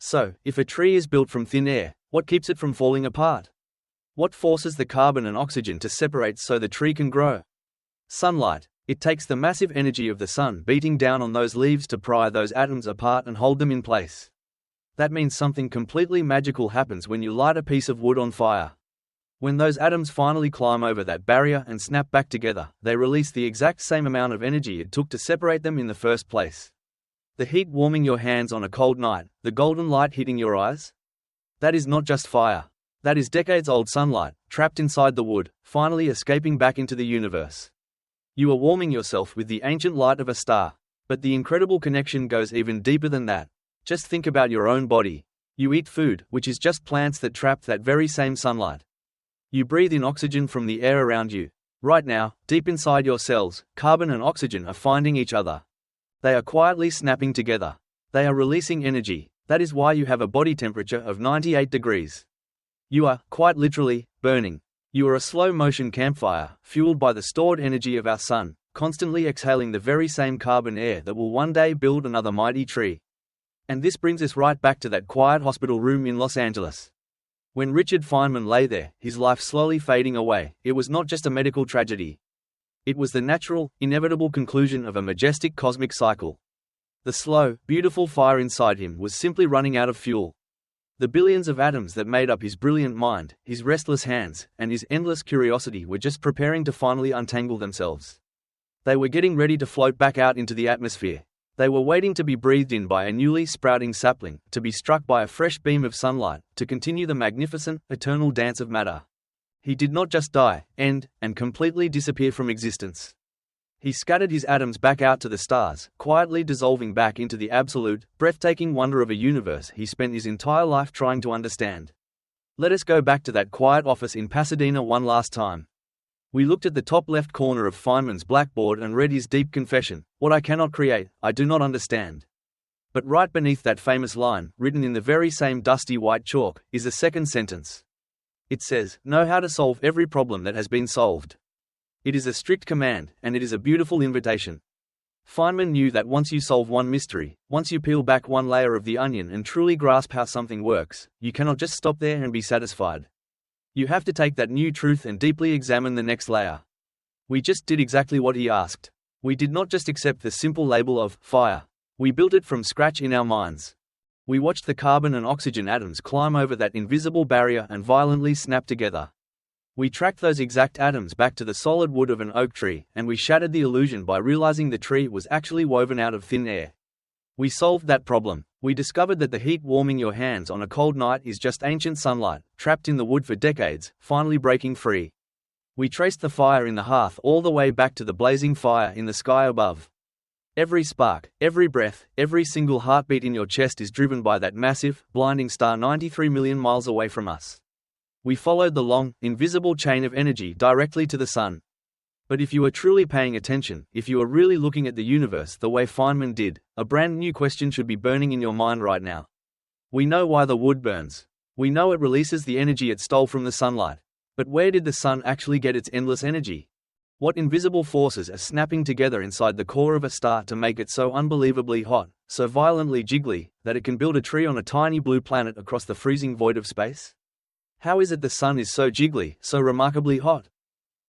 So, if a tree is built from thin air, what keeps it from falling apart? What forces the carbon and oxygen to separate so the tree can grow? Sunlight. It takes the massive energy of the sun beating down on those leaves to pry those atoms apart and hold them in place. That means something completely magical happens when you light a piece of wood on fire. When those atoms finally climb over that barrier and snap back together, they release the exact same amount of energy it took to separate them in the first place. The heat warming your hands on a cold night, the golden light hitting your eyes? That is not just fire. That is decades-old sunlight, trapped inside the wood, finally escaping back into the universe. You are warming yourself with the ancient light of a star. But the incredible connection goes even deeper than that. Just think about your own body. You eat food, which is just plants that trap that very same sunlight. You breathe in oxygen from the air around you. Right now, deep inside your cells, carbon and oxygen are finding each other. They are quietly snapping together. They are releasing energy. That is why you have a body temperature of 98 degrees. You are, quite literally, burning. You are a slow-motion campfire, fueled by the stored energy of our sun, constantly exhaling the very same carbon air that will one day build another mighty tree. And this brings us right back to that quiet hospital room in Los Angeles. When Richard Feynman lay there, his life slowly fading away, it was not just a medical tragedy. It was the natural, inevitable conclusion of a majestic cosmic cycle. The slow, beautiful fire inside him was simply running out of fuel. The billions of atoms that made up his brilliant mind, his restless hands, and his endless curiosity were just preparing to finally untangle themselves. They were getting ready to float back out into the atmosphere. They were waiting to be breathed in by a newly sprouting sapling, to be struck by a fresh beam of sunlight, to continue the magnificent, eternal dance of matter. He did not just die, end, and completely disappear from existence. He scattered his atoms back out to the stars, quietly dissolving back into the absolute, breathtaking wonder of a universe he spent his entire life trying to understand. Let us go back to that quiet office in Pasadena one last time. We looked at the top left corner of Feynman's blackboard and read his deep confession: "What I cannot create, I do not understand." But right beneath that famous line, written in the very same dusty white chalk, is a second sentence. It says, "Know how to solve every problem that has been solved." It is a strict command, and it is a beautiful invitation. Feynman knew that once you solve one mystery, once you peel back one layer of the onion and truly grasp how something works, you cannot just stop there and be satisfied. You have to take that new truth and deeply examine the next layer. We just did exactly what he asked. We did not just accept the simple label of fire. We built it from scratch in our minds. We watched the carbon and oxygen atoms climb over that invisible barrier and violently snap together. We tracked those exact atoms back to the solid wood of an oak tree, and we shattered the illusion by realizing the tree was actually woven out of thin air. We solved that problem. We discovered that the heat warming your hands on a cold night is just ancient sunlight, trapped in the wood for decades, finally breaking free. We traced the fire in the hearth all the way back to the blazing fire in the sky above. Every spark, every breath, every single heartbeat in your chest is driven by that massive, blinding star 93 million miles away from us. We followed the long, invisible chain of energy directly to the sun. But if you are truly paying attention, if you are really looking at the universe the way Feynman did, a brand new question should be burning in your mind right now. We know why the wood burns. We know it releases the energy it stole from the sunlight. But where did the sun actually get its endless energy? What invisible forces are snapping together inside the core of a star to make it so unbelievably hot, so violently jiggly, that it can build a tree on a tiny blue planet across the freezing void of space? How is it the sun is so jiggly, so remarkably hot?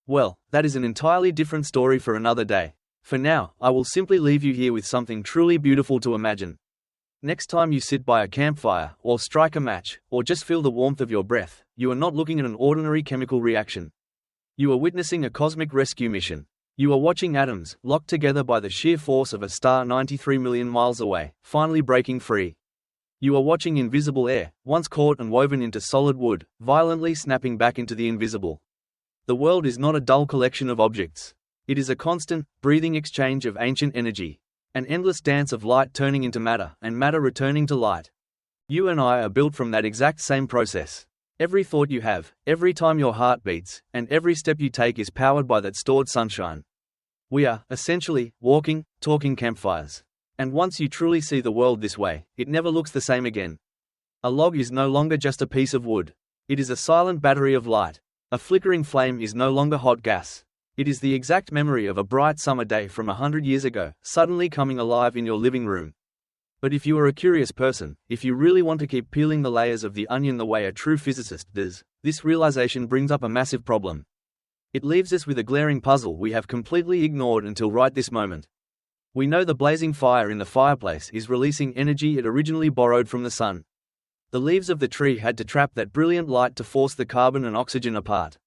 Well, that is an entirely different story for another day. For now, I will simply leave you here with something truly beautiful to imagine. Next time you sit by a campfire, or strike a match, or just feel the warmth of your breath, you are not looking at an ordinary chemical reaction. You are witnessing a cosmic rescue mission. You are watching atoms, locked together by the sheer force of a star 93 million miles away, finally breaking free. You are watching invisible air, once caught and woven into solid wood, violently snapping back into the invisible. The world is not a dull collection of objects. It is a constant, breathing exchange of ancient energy. An endless dance of light turning into matter, and matter returning to light. You and I are built from that exact same process. Every thought you have, every time your heart beats, and every step you take is powered by that stored sunshine. We are, essentially, walking, talking campfires. And once you truly see the world this way, it never looks the same again. A log is no longer just a piece of wood. It is a silent battery of light. A flickering flame is no longer hot gas. It is the exact memory of a bright summer day from 100 years ago, suddenly coming alive in your living room. But if you are a curious person, if you really want to keep peeling the layers of the onion the way a true physicist does, this realization brings up a massive problem. It leaves us with a glaring puzzle we have completely ignored until right this moment. We know the blazing fire in the fireplace is releasing energy it originally borrowed from the sun. The leaves of the tree had to trap that brilliant light to force the carbon and oxygen apart.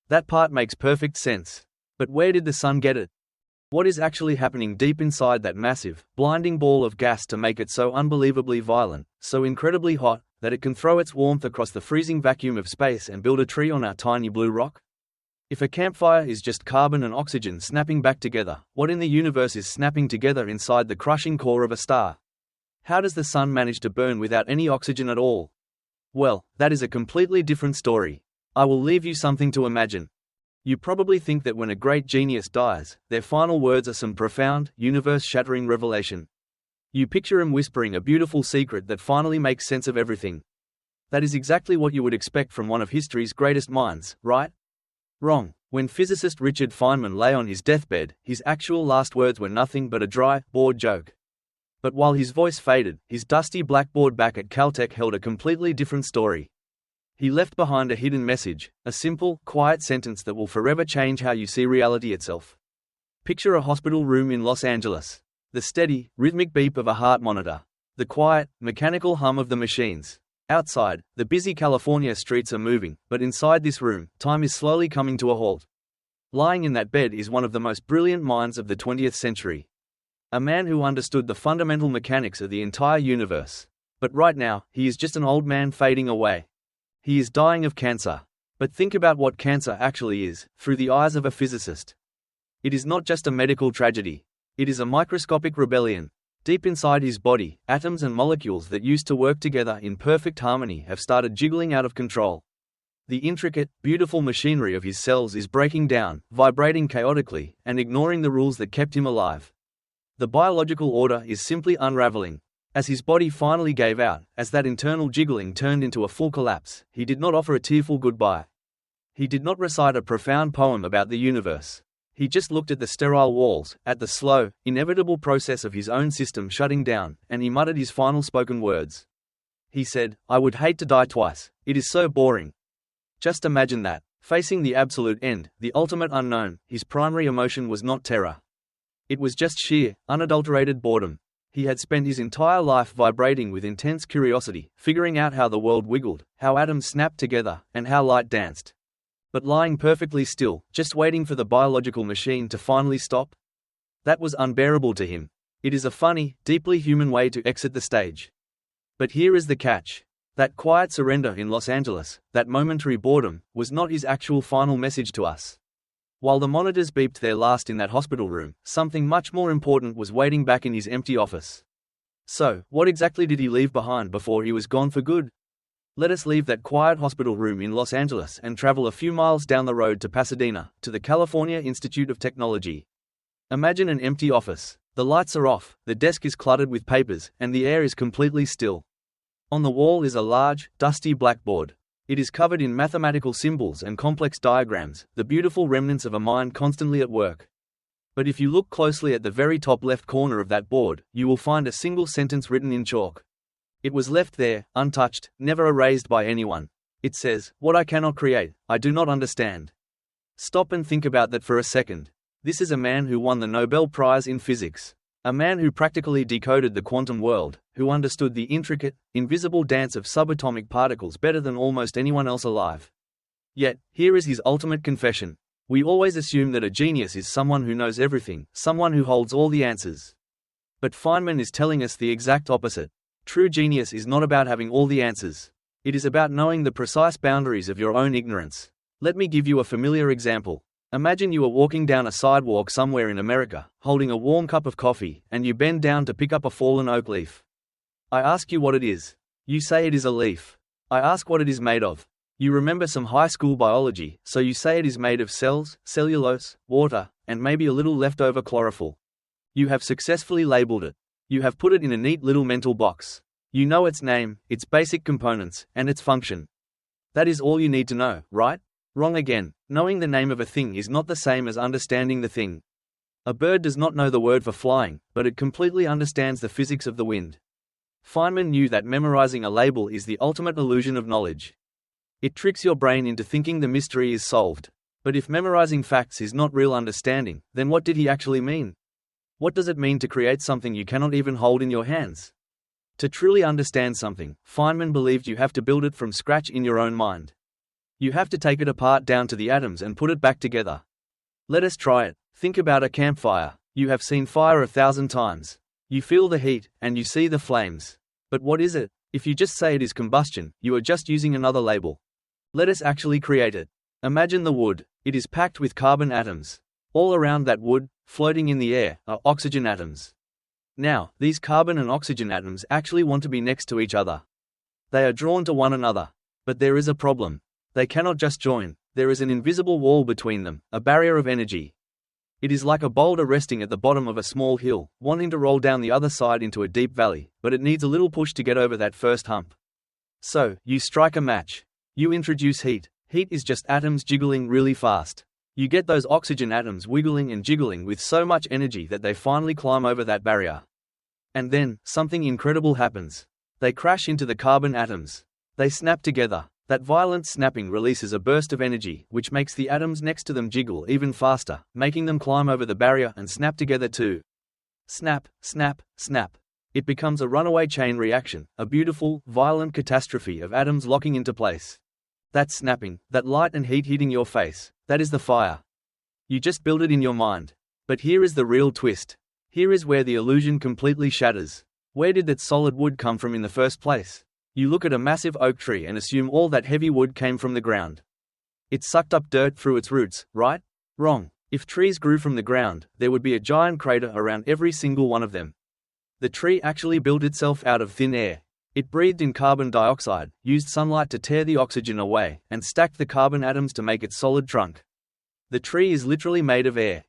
That part makes perfect sense. But where did the sun get it? What is actually happening deep inside that massive, blinding ball of gas to make it so unbelievably violent, so incredibly hot, that it can throw its warmth across the freezing vacuum of space and build a tree on our tiny blue rock? If a campfire is just carbon and oxygen snapping back together, what in the universe is snapping together inside the crushing core of a star? How does the sun manage to burn without any oxygen at all? Well, that is a completely different story. I will leave you something to imagine. You probably think that when a great genius dies, their final words are some profound, universe-shattering revelation. You picture him whispering a beautiful secret that finally makes sense of everything. That is exactly what you would expect from one of history's greatest minds, right? Wrong. When physicist Richard Feynman lay on his deathbed, his actual last words were nothing but a dry, bored joke. But while his voice faded, his dusty blackboard back at Caltech held a completely different story. He left behind a hidden message, a simple, quiet sentence that will forever change how you see reality itself. Picture a hospital room in Los Angeles. The steady, rhythmic beep of a heart monitor. The quiet, mechanical hum of the machines. Outside, the busy California streets are moving, but inside this room, time is slowly coming to a halt. Lying in that bed is one of the most brilliant minds of the 20th century. A man who understood the fundamental mechanics of the entire universe. But right now, he is just an old man fading away. He is dying of cancer. But think about what cancer actually is, through the eyes of a physicist. It is not just a medical tragedy. It is a microscopic rebellion. Deep inside his body, atoms and molecules that used to work together in perfect harmony have started jiggling out of control. The intricate, beautiful machinery of his cells is breaking down, vibrating chaotically, and ignoring the rules that kept him alive. The biological order is simply unraveling. As his body finally gave out, as that internal jiggling turned into a full collapse, he did not offer a tearful goodbye. He did not recite a profound poem about the universe. He just looked at the sterile walls, at the slow, inevitable process of his own system shutting down, and he muttered his final spoken words. He said, "I would hate to die twice. It is so boring." Just imagine that. Facing the absolute end, the ultimate unknown, his primary emotion was not terror. It was just sheer, unadulterated boredom. He had spent his entire life vibrating with intense curiosity, figuring out how the world wiggled, how atoms snapped together, and how light danced. But lying perfectly still, just waiting for the biological machine to finally stop? That was unbearable to him. It is a funny, deeply human way to exit the stage. But here is the catch. That quiet surrender in Los Angeles, that momentary boredom, was not his actual final message to us. While the monitors beeped their last in that hospital room, something much more important was waiting back in his empty office. So, what exactly did he leave behind before he was gone for good? Let us leave that quiet hospital room in Los Angeles and travel a few miles down the road to Pasadena, to the California Institute of Technology. Imagine an empty office. The lights are off, the desk is cluttered with papers, and the air is completely still. On the wall is a large, dusty blackboard. It is covered in mathematical symbols and complex diagrams, the beautiful remnants of a mind constantly at work. But if you look closely at the very top left corner of that board, you will find a single sentence written in chalk. It was left there, untouched, never erased by anyone. It says, "What I cannot create, I do not understand." Stop and think about that for a second. This is a man who won the Nobel Prize in Physics. A man who practically decoded the quantum world, who understood the intricate, invisible dance of subatomic particles better than almost anyone else alive. Yet, here is his ultimate confession. We always assume that a genius is someone who knows everything, someone who holds all the answers. But Feynman is telling us the exact opposite. True genius is not about having all the answers. It is about knowing the precise boundaries of your own ignorance. Let me give you a familiar example. Imagine you are walking down a sidewalk somewhere in America, holding a warm cup of coffee, and you bend down to pick up a fallen oak leaf. I ask you what it is. You say it is a leaf. I ask what it is made of. You remember some high school biology, so you say it is made of cells, cellulose, water, and maybe a little leftover chlorophyll. You have successfully labeled it. You have put it in a neat little mental box. You know its name, its basic components, and its function. That is all you need to know, right? Wrong again. Knowing the name of a thing is not the same as understanding the thing. A bird does not know the word for flying, but it completely understands the physics of the wind. Feynman knew that memorizing a label is the ultimate illusion of knowledge. It tricks your brain into thinking the mystery is solved. But if memorizing facts is not real understanding, then what did he actually mean? What does it mean to create something you cannot even hold in your hands? To truly understand something, Feynman believed you have to build it from scratch in your own mind. You have to take it apart down to the atoms and put it back together. Let us try it. Think about a campfire. You have seen fire 1,000 times. You feel the heat, and you see the flames. But what is it? If you just say it is combustion, you are just using another label. Let us actually create it. Imagine the wood. It is packed with carbon atoms. All around that wood, floating in the air, are oxygen atoms. Now, these carbon and oxygen atoms actually want to be next to each other. They are drawn to one another. But there is a problem. They cannot just join. There is an invisible wall between them, a barrier of energy. It is like a boulder resting at the bottom of a small hill, wanting to roll down the other side into a deep valley, but it needs a little push to get over that first hump. So, you strike a match. You introduce heat. Heat is just atoms jiggling really fast. You get those oxygen atoms wiggling and jiggling with so much energy that they finally climb over that barrier. And then, something incredible happens. They crash into the carbon atoms. They snap together. That violent snapping releases a burst of energy, which makes the atoms next to them jiggle even faster, making them climb over the barrier and snap together too. Snap, snap, snap. It becomes a runaway chain reaction, a beautiful, violent catastrophe of atoms locking into place. That snapping, that light and heat hitting your face, that is the fire. You just build it in your mind. But here is the real twist. Here is where the illusion completely shatters. Where did that solid wood come from in the first place? You look at a massive oak tree and assume all that heavy wood came from the ground. It sucked up dirt through its roots, right? Wrong. If trees grew from the ground, there would be a giant crater around every single one of them. The tree actually built itself out of thin air. It breathed in carbon dioxide, used sunlight to tear the oxygen away, and stacked the carbon atoms to make its solid trunk. The tree is literally made of air.